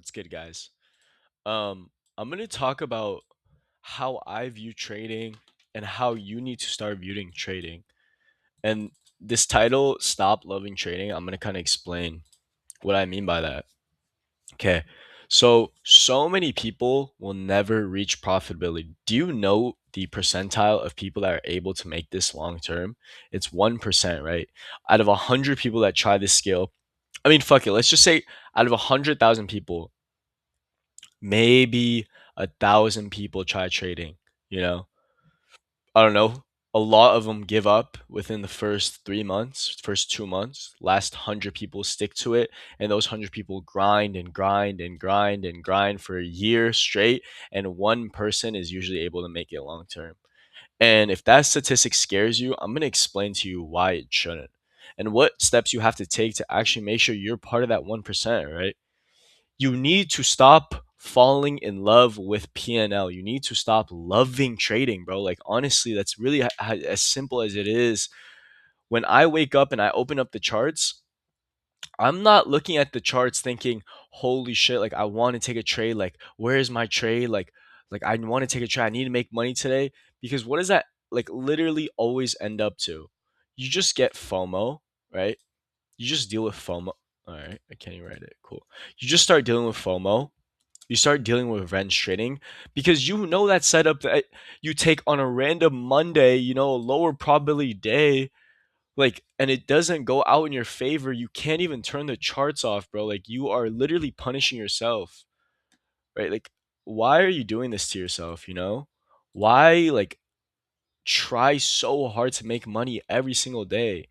What's good, guys? I'm gonna talk about how I view trading and how you need to start viewing trading. And this title, "Stop Loving Trading," I'm gonna kind of explain what I mean by that. Okay, so many people will never reach profitability. Do you know the percentile of people that are able to make this long term? It's 1%, right? Out of 100 people that try this skill, I mean, fuck it. Let's just say out of 100,000 people, maybe 1,000 people try trading. You know, I don't know. A lot of them give up within the first 3 months, first 2 months. Last 100 people stick to it, and those 100 people grind and grind and grind and grind for a year straight. And one person is usually able to make it long term. And if that statistic scares you, I'm gonna explain to you why it shouldn't, and what steps you have to take to actually make sure you're part of that 1%. Right? You need to stop falling in love with PNL. You need to stop loving trading, bro. Like, honestly, that's really as simple as it is. When I wake up and I open up the charts, I'm not looking at the charts thinking, "Holy shit, like I want to take a trade. Like, where is my trade? Like I want to take a trade. I need to make money today." Because what does that like literally always end up to? You just get FOMO, right? You just deal with FOMO. All right, I can't even write it. Cool. You just start dealing with FOMO. You start dealing with revenge trading because you know that setup that you take on a random Monday, a lower probability day, like, and it doesn't go out in your favor. You can't even turn the charts off, bro. Like, you are literally punishing yourself, right? Like, why are you doing this to yourself? Why, like, try so hard to make money every single day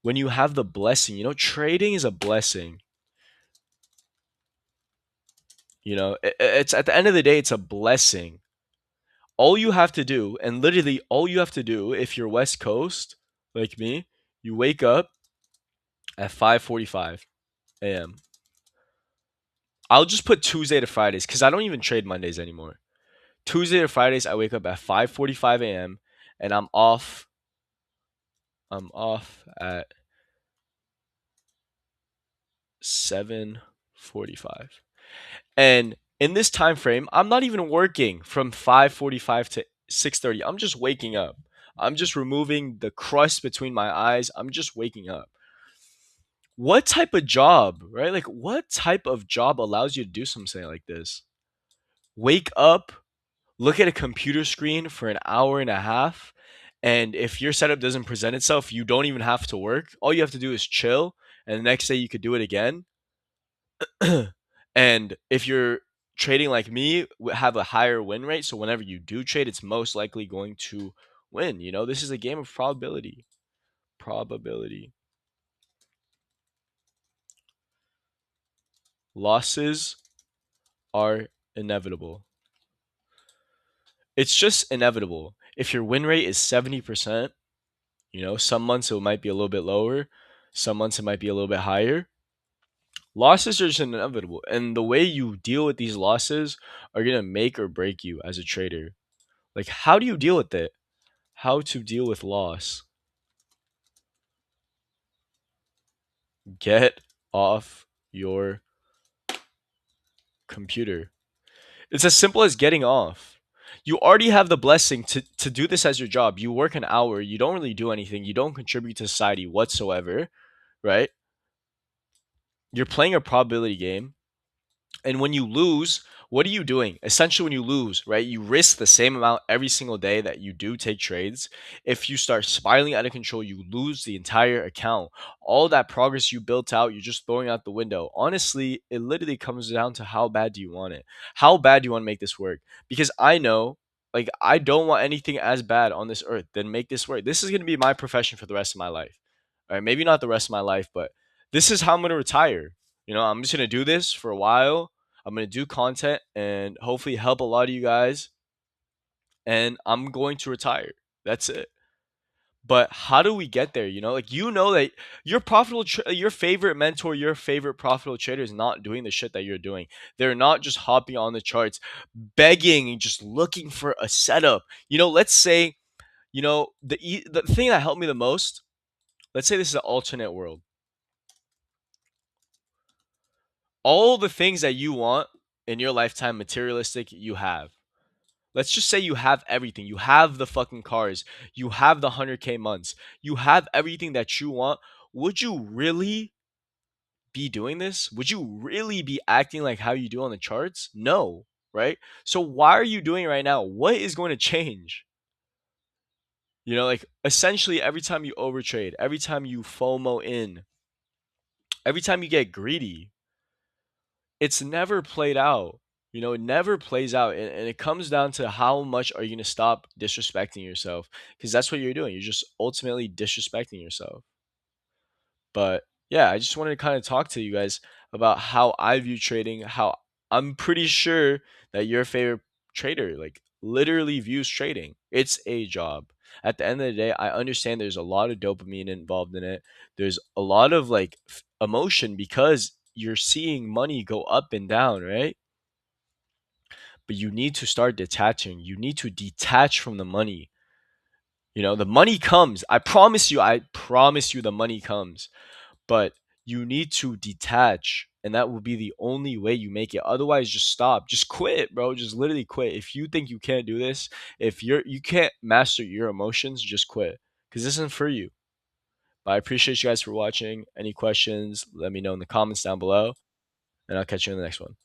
when you have the blessing? Trading is a blessing. It's at the end of the day, it's a blessing. All you have to do, and literally all you have to do, if you're West Coast like me, you wake up at 5:45 a.m. I'll just put Tuesday to Fridays because I don't even trade Mondays anymore. Tuesday to Fridays, I wake up at 5:45 a.m. and I'm off at 7:45. And in this time frame, I'm not even working from 5:45 to 6:30. I'm just waking up. I'm just removing the crust between my eyes. I'm just waking up. What type of job, right? Like, what type of job allows you to do something like this? Wake up, look at a computer screen for an hour and a half, and if your setup doesn't present itself, you don't even have to work. All you have to do is chill, and the next day you could do it again. And if you're trading like me, have a higher win rate, so whenever you do trade, it's most likely going to win. This is a game of probability. Probability. Losses are inevitable. It's just inevitable. If your win rate is 70%, some months it might be a little bit lower, some months it might be a little bit higher. Losses are just inevitable. And the way you deal with these losses are going to make or break you as a trader. Like, how do you deal with it? How to deal with loss? Get off your computer. It's as simple as getting off. You already have the blessing to do this as your job. You work an hour, you don't really do anything, you don't contribute to society whatsoever, right? You're playing a probability game. And when you lose, what are you doing? Essentially, when you lose, right, you risk the same amount every single day that you do take trades. If you start spiraling out of control, you lose the entire account. All that progress you built out, you're just throwing out the window. Honestly, it literally comes down to how bad do you want it? How bad do you want to make this work? Because I know, like, I don't want anything as bad on this earth than make this work. This is going to be my profession for the rest of my life. All right, maybe not the rest of my life, but this is how I'm going to retire. I'm just going to do this for a while. I'm going to do content and hopefully help a lot of you guys. And I'm going to retire. That's it. But how do we get there? Like, that your your favorite mentor, your favorite profitable trader is not doing the shit that you're doing. They're not just hopping on the charts, begging and just looking for a setup. Let's say, the thing that helped me the most. Let's say this is an alternate world. All the things that you want in your lifetime, materialistic, you have. Let's just say you have everything. You have the fucking cars. You have the 100K months. You have everything that you want. Would you really be doing this? Would you really be acting like how you do on the charts? No, right? So why are you doing it right now? What is going to change? Like essentially every time you overtrade, every time you FOMO in, every time you get greedy, it's never played out. It never plays out. And it comes down to how much are you going to stop disrespecting yourself? Because that's what you're doing. You're just ultimately disrespecting yourself. But yeah, I just wanted to kind of talk to you guys about how I view trading, how I'm pretty sure that your favorite trader like literally views trading. It's a job. At the end of the day, I understand there's a lot of dopamine involved in it. There's a lot of like emotion because you're seeing money go up and down, right? But you need to start detaching. You need to detach from the money. The money comes. I promise you the money comes, but you need to detach, and that will be the only way you make it. Otherwise, just stop, just quit, bro. Just literally quit. If you think you can't do this, if you can't master your emotions, just quit, because this isn't for you. But I appreciate you guys for watching. Any questions, let me know in the comments down below, and I'll catch you in the next one.